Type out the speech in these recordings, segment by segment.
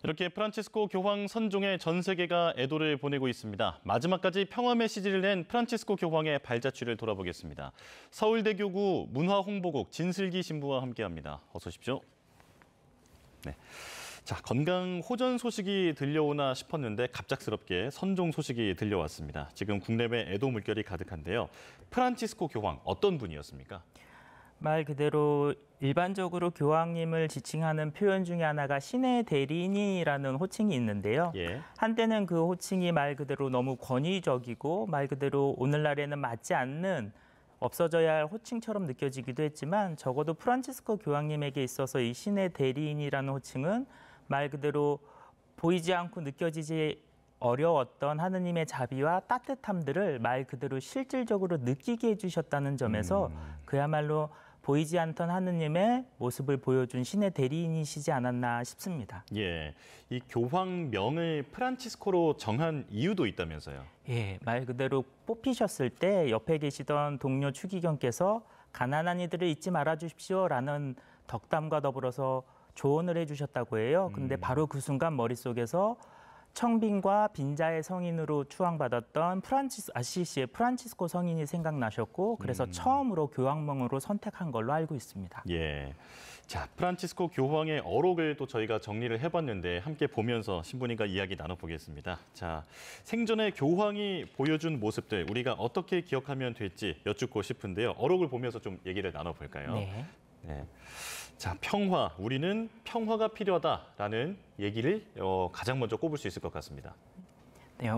이렇게 프란치스코 교황 선종의 전 세계가 애도를 보내고 있습니다. 마지막까지 평화 메시지를 낸 프란치스코 교황의 발자취를 돌아보겠습니다. 서울대교구 문화홍보국 진슬기 신부와 함께합니다. 어서 오십시오. 네. 자, 건강 호전 소식이 들려오나 싶었는데 갑작스럽게 선종 소식이 들려왔습니다. 지금 국내외 애도 물결이 가득한데요. 프란치스코 교황 어떤 분이었습니까? 말 그대로 일반적으로 교황님을 지칭하는 표현 중에 하나가 신의 대리인이라는 호칭이 있는데요. 한때는 그 호칭이 말 그대로 너무 권위적이고 말 그대로 오늘날에는 맞지 않는 없어져야 할 호칭처럼 느껴지기도 했지만 적어도 프란치스코 교황님에게 있어서 이 신의 대리인이라는 호칭은 말 그대로 보이지 않고 느껴지지 어려웠던 하느님의 자비와 따뜻함들을 말 그대로 실질적으로 느끼게 해주셨다는 점에서 그야말로 보이지 않던 하느님의 모습을 보여준 신의 대리인이시지 않았나 싶습니다. 예, 이 교황명을 프란치스코로 정한 이유도 있다면서요? 예, 말 그대로 뽑히셨을 때 옆에 계시던 동료 추기경께서 가난한 이들을 잊지 말아 주십시오라는 덕담과 더불어서 조언을 해주셨다고 해요. 근데 바로 그 순간 머릿속에서 청빈과 빈자의 성인으로 추앙받았던 아시시의 프란치스코 성인이 생각나셨고 그래서 처음으로 교황명으로 선택한 걸로 알고 있습니다. 예, 자 프란치스코 교황의 어록을 또 저희가 정리를 해봤는데 함께 보면서 신부님과 이야기 나눠보겠습니다. 자, 생전에 교황이 보여준 모습들 우리가 어떻게 기억하면 될지 여쭙고 싶은데요. 어록을 보면서 좀 얘기를 나눠볼까요? 네. 네. 자, 평화. 우리는 평화가 필요하다라는 얘기를 가장 먼저 꼽을 수 있을 것 같습니다. 네,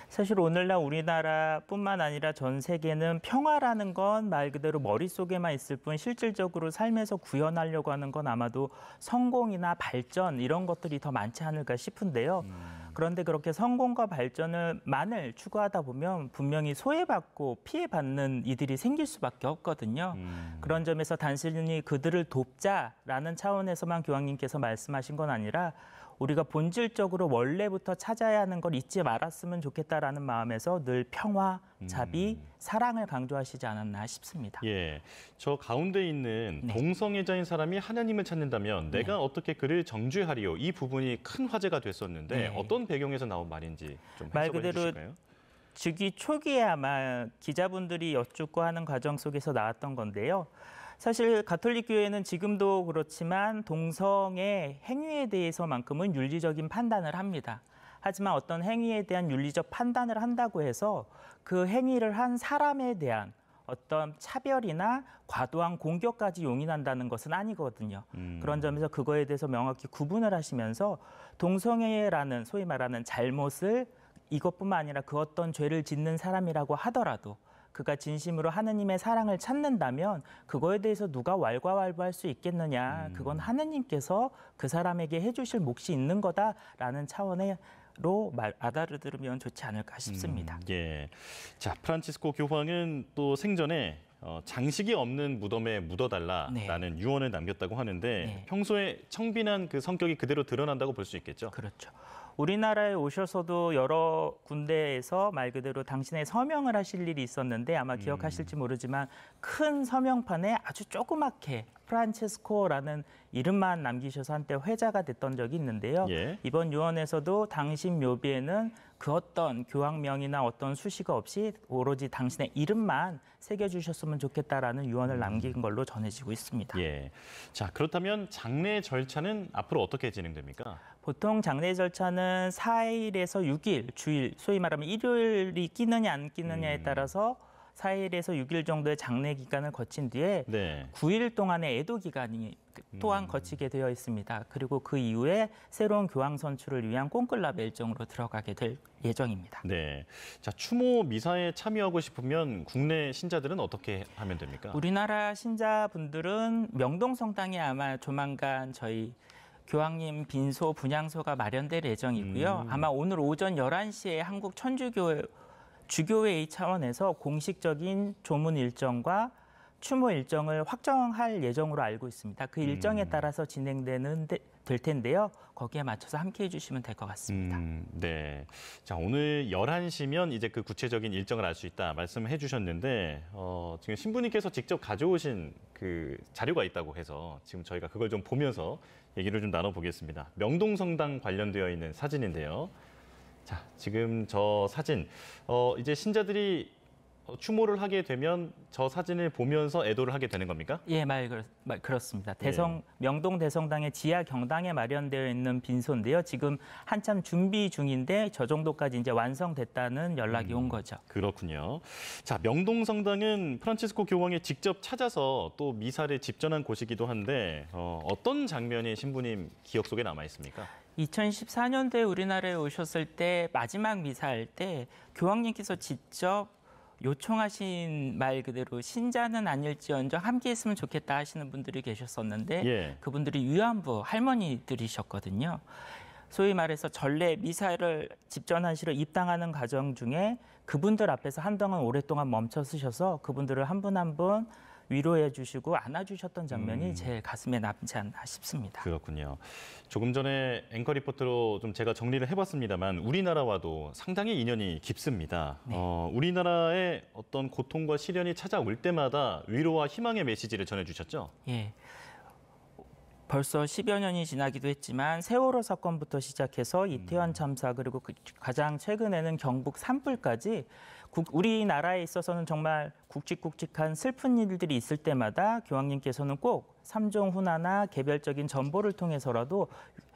사실 오늘날 우리나라뿐만 아니라 전 세계는 평화라는 건 말 그대로 머릿속에만 있을 뿐 실질적으로 삶에서 구현하려고 하는 건 아마도 성공이나 발전 이런 것들이 더 많지 않을까 싶은데요. 그런데 그렇게 성공과 발전을만을 추구하다 보면 분명히 소외받고 피해받는 이들이 생길 수밖에 없거든요. 그런 점에서 단순히 그들을 돕자라는 차원에서만 교황님께서 말씀하신 건 아니라 우리가 본질적으로 원래부터 찾아야 하는 걸 잊지 말았으면 좋겠다라는 마음에서 늘 평화, 자비, 사랑을 강조하시지 않았나 싶습니다. 예, 저 가운데 있는 동성애자인 사람이 하나님을 찾는다면 내가 어떻게 그를 정죄하리요? 이 부분이 큰 화제가 됐었는데 어떤 배경에서 나온 말인지 좀 해석해 주실까요? 즉위 초기에 아마 기자분들이 여쭙고 하는 과정 속에서 나왔던 건데요. 사실 가톨릭 교회는 지금도 그렇지만 동성애 행위에 대해서만큼은 윤리적인 판단을 합니다. 하지만 어떤 행위에 대한 윤리적 판단을 한다고 해서 그 행위를 한 사람에 대한 어떤 차별이나 과도한 공격까지 용인한다는 것은 아니거든요. 그런 점에서 그거에 대해서 명확히 구분을 하시면서 동성애라는 소위 말하는 잘못을 이것뿐만 아니라 그 어떤 죄를 짓는 사람이라고 하더라도 그가 진심으로 하느님의 사랑을 찾는다면 그거에 대해서 누가 왈가왈부할 수 있겠느냐. 그건 하느님께서 그 사람에게 해주실 몫이 있는 거다라는 차원으로 알아들으면 좋지 않을까 싶습니다. 예, 자 프란치스코 교황은 또 생전에 장식이 없는 무덤에 묻어달라라는 유언을 남겼다고 하는데 평소에 청빈한 그 성격이 그대로 드러난다고 볼 수 있겠죠? 그렇죠. 우리나라에 오셔서도 여러 군데에서 말 그대로 당신의 서명을 하실 일이 있었는데 아마 기억하실지 모르지만 큰 서명판에 아주 조그맣게 프란치스코라는 이름만 남기셔서 한때 회자가 됐던 적이 있는데요. 이번 유언에서도 당신 묘비에는 그 어떤 교황명이나 어떤 수식어 없이 오로지 당신의 이름만 새겨주셨으면 좋겠다라는 유언을 남긴 걸로 전해지고 있습니다. 예. 자, 그렇다면 장례 절차는 앞으로 어떻게 진행됩니까? 보통 장례 절차는 4일에서 6일, 주일, 소위 말하면 일요일이 끼느냐 안 끼느냐에 따라서 4일에서 6일 정도의 장례 기간을 거친 뒤에 9일 동안의 애도 기간이 또한 거치게 되어 있습니다. 그리고 그 이후에 새로운 교황 선출을 위한 콘클라베 일정으로 들어가게 될 예정입니다. 네, 자 추모 미사에 참여하고 싶으면 국내 신자들은 어떻게 하면 됩니까? 우리나라 신자분들은 명동성당에 아마 조만간 저희 교황님 빈소 분향소가 마련될 예정이고요. 아마 오늘 오전 11시에 한국 천주교 주교회의 차원에서 공식적인 조문 일정과 추모 일정을 확정할 예정으로 알고 있습니다. 그 일정에 따라서 진행되는 될 텐데요. 거기에 맞춰서 함께해 주시면 될 것 같습니다. 네. 자, 오늘 11시면 이제 그 구체적인 일정을 알 수 있다 말씀해 주셨는데 지금 신부님께서 직접 가져오신 그 자료가 있다고 해서 지금 저희가 그걸 좀 보면서 얘기를 좀 나눠보겠습니다. 명동성당 관련되어 있는 사진인데요. 자, 지금 저 사진 이제 신자들이 추모를 하게 되면 저 사진을 보면서 애도를 하게 되는 겁니까? 예, 그렇습니다. 명동 대성당의 지하 경당에 마련되어 있는 빈소인데요. 지금 한참 준비 중인데 저 정도까지 이제 완성됐다는 연락이 온 거죠. 그렇군요. 자, 명동 성당은 프란치스코 교황이 직접 찾아서 또 미사를 집전한 곳이기도 한데 어떤 장면이 신부님 기억 속에 남아 있습니까? 2014년도에 우리나라에 오셨을 때 마지막 미사할 때 교황님께서 직접 요청하신 말 그대로 신자는 아닐지언정 함께 했으면 좋겠다 하시는 분들이 계셨었는데 예. 그분들이 위안부 할머니들이셨거든요. 소위 말해서 전례 미사를 집전하시러 입당하는 과정 중에 그분들 앞에서 한동안 오랫동안 멈춰 서셔서 그분들을 한 분 한 분 위로해 주시고 안아주셨던 장면이 제일 가슴에 남지 않나 싶습니다. 그렇군요. 조금 전에 앵커 리포트로 좀 제가 정리를 해봤습니다만 우리나라와도 상당히 인연이 깊습니다. 네. 우리나라의 어떤 고통과 시련이 찾아올 때마다 위로와 희망의 메시지를 전해주셨죠? 예. 벌써 10여 년이 지나기도 했지만 세월호 사건부터 시작해서 이태원 참사 그리고 가장 최근에는 경북 산불까지 우리나라에 있어서는 정말 굵직굵직한 슬픈 일들이 있을 때마다 교황님께서는 꼭 삼종 훈화나 개별적인 전보를 통해서라도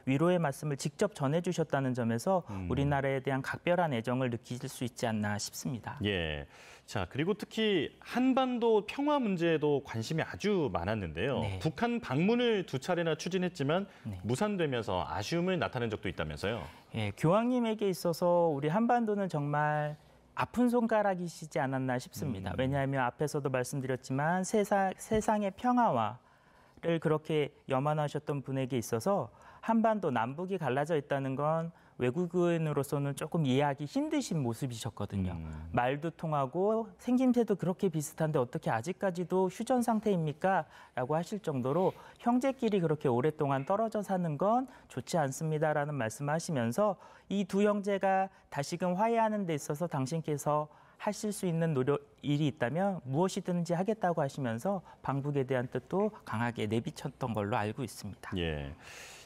위로의 말씀을 직접 전해주셨다는 점에서 우리나라에 대한 각별한 애정을 느낄 수 있지 않나 싶습니다. 예. 자, 그리고 특히 한반도 평화 문제에도 관심이 아주 많았는데요. 네. 북한 방문을 2차례나 추진했지만 네. 무산되면서 아쉬움을 나타낸 적도 있다면서요. 예, 교황님에게 있어서 우리 한반도는 정말 아픈 손가락이시지 않았나 싶습니다. 왜냐하면 앞에서도 말씀드렸지만 세상의 평화와를 그렇게 염원하셨던 분에게 있어서 한반도 남북이 갈라져 있다는 건 외국인으로서는 조금 이해하기 힘드신 모습이셨거든요. 말도 통하고 생김새도 그렇게 비슷한데 어떻게 아직까지도 휴전 상태입니까? 라고 하실 정도로 형제끼리 그렇게 오랫동안 떨어져 사는 건 좋지 않습니다라는 말씀하시면서 이 두 형제가 다시금 화해하는 데 있어서 당신께서 하실 수 있는 일이 있다면 무엇이든지 하겠다고 하시면서 방북에 대한 뜻도 강하게 내비쳤던 걸로 알고 있습니다. 예.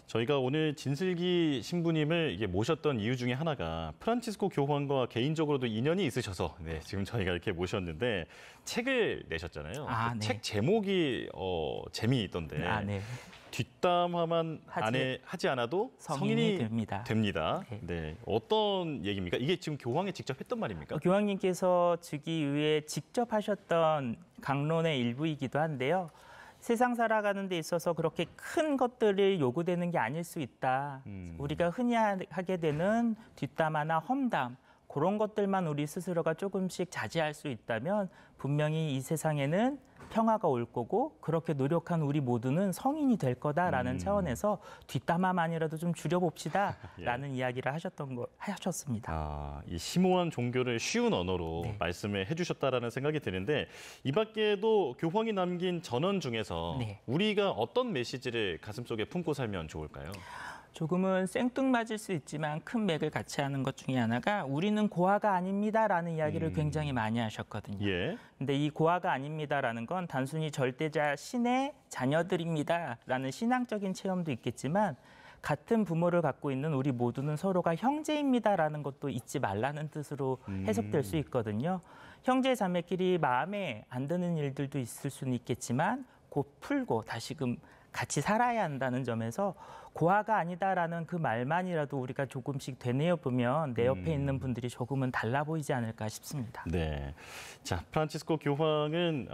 저희가 오늘 진슬기 신부님을 이게 모셨던 이유 중에 하나가 프란치스코 교황과 개인적으로도 인연이 있으셔서 지금 저희가 이렇게 모셨는데 책을 내셨잖아요. 아, 그 네. 책 제목이 재미있던데 아, 네. 뒷담화만 하지 않아도 성인이 됩니다. 네. 네. 어떤 얘기입니까? 이게 지금 교황이 직접 했던 말입니까? 교황님께서 즉위 이후에 직접 하셨던 강론의 일부이기도 한데요. 세상 살아가는 데 있어서 그렇게 큰 것들이 요구되는 게 아닐 수 있다. 우리가 흔히 하게 되는 뒷담화나 험담, 그런 것들만 우리 스스로가 조금씩 자제할 수 있다면 분명히 이 세상에는 평화가 올 거고 그렇게 노력한 우리 모두는 성인이 될 거다라는 차원에서 뒷담화만이라도 좀 줄여봅시다라는 이야기를 하셨습니다. 아, 이 심오한 종교를 쉬운 언어로 네. 말씀을 해주셨다라는 생각이 드는데 이 밖에도 교황이 남긴 전언 중에서 네. 우리가 어떤 메시지를 가슴속에 품고 살면 좋을까요? 조금은 생뚱맞을 수 있지만 큰 맥을 같이 하는 것 중에 하나가 우리는 고아가 아닙니다라는 이야기를 굉장히 많이 하셨거든요. 예. 근데 이 고아가 아닙니다라는 건 단순히 절대자 신의 자녀들입니다라는 신앙적인 체험도 있겠지만 같은 부모를 갖고 있는 우리 모두는 서로가 형제입니다라는 것도 잊지 말라는 뜻으로 해석될 수 있거든요. 형제 자매끼리 마음에 안 드는 일들도 있을 수는 있겠지만 곧 풀고 다시금 같이 살아야 한다는 점에서 고아가 아니다라는 그 말만이라도 우리가 조금씩 되뇌어 보면 내 옆에 있는 분들이 조금은 달라 보이지 않을까 싶습니다. 네. 자, 프란치스코 교황은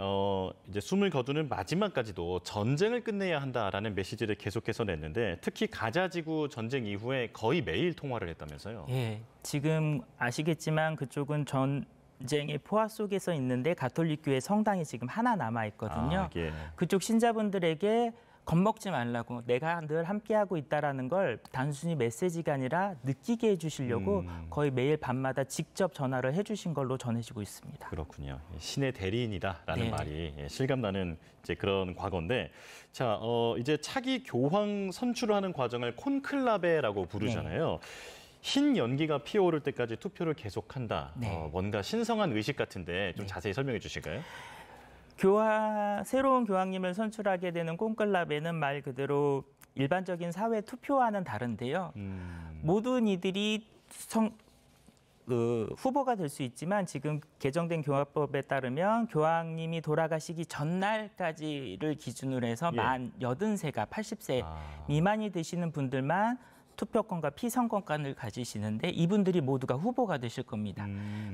이제 숨을 거두는 마지막까지도 전쟁을 끝내야 한다라는 메시지를 계속해서 냈는데 특히 가자 지구 전쟁 이후에 거의 매일 통화를 했다면서요. 예. 지금 아시겠지만 그쪽은 전쟁의 포화 속에서 있는데 가톨릭 교회 성당이 지금 하나 남아 있거든요. 아, 예. 그쪽 신자분들에게 겁먹지 말라고 내가 늘 함께하고 있다라는 걸 단순히 메시지가 아니라 느끼게 해주시려고 거의 매일 밤마다 직접 전화를 해주신 걸로 전해지고 있습니다. 그렇군요. 신의 대리인이다라는 네. 말이 실감나는 이제 그런 과거인데, 자 이제 차기 교황 선출을 하는 과정을 콘클라베라고 부르잖아요. 흰 연기가 피어오를 때까지 투표를 계속한다. 네. 뭔가 신성한 의식 같은데 좀 자세히 설명해 주실까요? 새로운 교황님을 선출하게 되는 콘클라베는 말 그대로 일반적인 사회 투표와는 다른데요. 모든 이들이 후보가 될 수 있지만 지금 개정된 교화법에 따르면 교황님이 돌아가시기 전날까지를 기준으로 해서 예. 만 80세가 80세 미만이 되시는 분들만 투표권과 피선거권을 가지시는데 이분들이 모두가 후보가 되실 겁니다.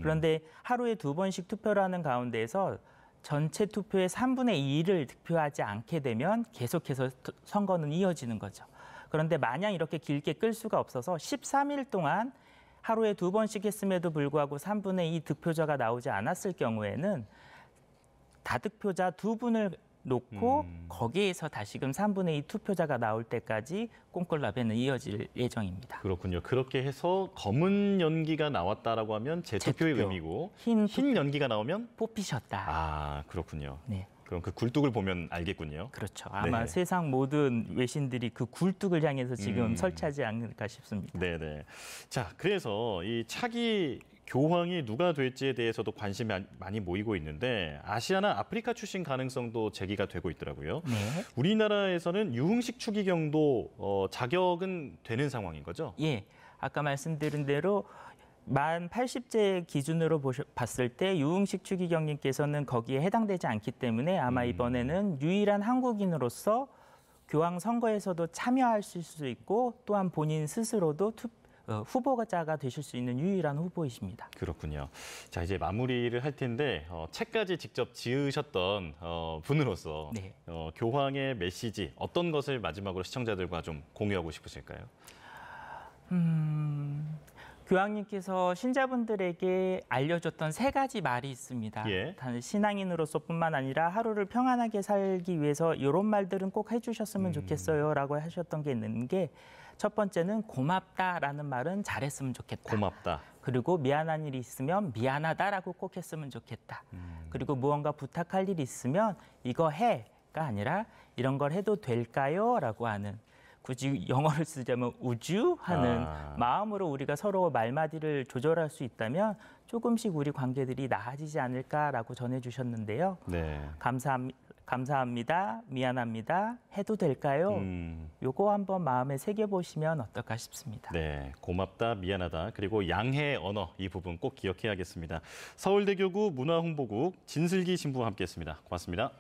그런데 하루에 2번씩 투표를 하는 가운데에서 전체 투표의 3분의 2를 득표하지 않게 되면 계속해서 선거는 이어지는 거죠. 그런데 마냥 이렇게 길게 끌 수가 없어서 13일 동안 하루에 2번씩 했음에도 불구하고 3분의 2 득표자가 나오지 않았을 경우에는 다득표자 2분을 놓고 거기에서 다시금 3분의 2 투표자가 나올 때까지 콘클라베는 이어질 예정입니다. 그렇군요. 그렇게 해서 검은 연기가 나왔다라고 하면 재투표의 재투표. 의미고 흰 연기가 나오면 뽑히셨다. 그렇군요. 네. 그럼 그 굴뚝을 보면 알겠군요. 그렇죠. 아마 네. 세상 모든 외신들이 그 굴뚝을 향해서 지금 설치하지 않을까 싶습니다. 네네. 자, 그래서 이 차기 교황이 누가 될지에 대해서도 관심이 많이 모이고 있는데 아시아나 아프리카 출신 가능성도 제기가 되고 있더라고요. 네. 우리나라에서는 유흥식 추기경도 자격은 되는 상황인 거죠? 예. 아까 말씀드린 대로 만 80세 기준으로 봤을 때 유흥식 추기경님께서는 거기에 해당되지 않기 때문에 아마 이번에는 유일한 한국인으로서 교황 선거에서도 참여할 수 있고 또한 본인 스스로도 후보자가 되실 수 있는 유일한 후보이십니다. 그렇군요. 자, 이제 마무리를 할 텐데 책까지 직접 지으셨던 분으로서 네. 교황의 메시지 어떤 것을 마지막으로 시청자들과 좀 공유하고 싶으실까요? 교황님께서 신자분들에게 알려줬던 3가지 말이 있습니다. 예. 단 신앙인으로서뿐만 아니라 하루를 평안하게 살기 위해서 이런 말들은 꼭 해주셨으면 좋겠어요라고 하셨던 게 있는 게 첫 번째는 고맙다라는 말은 잘했으면 좋겠다. 고맙다. 그리고 미안한 일이 있으면 미안하다라고 꼭 했으면 좋겠다. 그리고 무언가 부탁할 일이 있으면 이거 해가 아니라 이런 걸 해도 될까요? 라고 하는 굳이 영어를 쓰자면 would you? 하는 마음으로 우리가 서로 말마디를 조절할 수 있다면 조금씩 우리 관계들이 나아지지 않을까라고 전해주셨는데요. 네. 감사합니다. 미안합니다. 해도 될까요? 요거 한번 마음에 새겨보시면 어떨까 싶습니다. 네, 고맙다, 미안하다, 그리고 양해의 언어 이 부분 꼭 기억해야겠습니다. 서울대교구 문화홍보국 진슬기 신부와 함께했습니다. 고맙습니다.